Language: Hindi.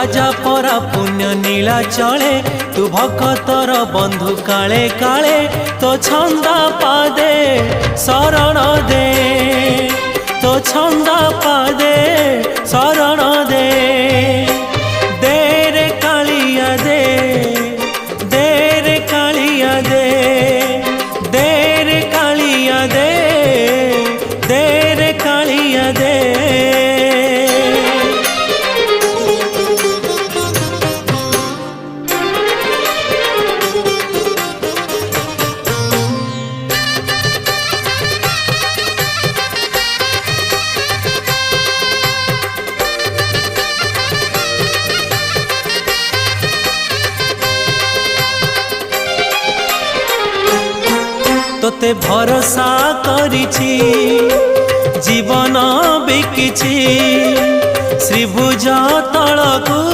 राजा परा पुण्य नीला चले तू भक्तर बंधु काले काले तो छंदा पादे शरण दे तो छंदा पादे शरण दे रे कालिया दे रे कालिया दे रे कालिया दे रे कालिया दे। तोते भरोसा करिछि जीवन बिकिछि श्रीभुज तलकु।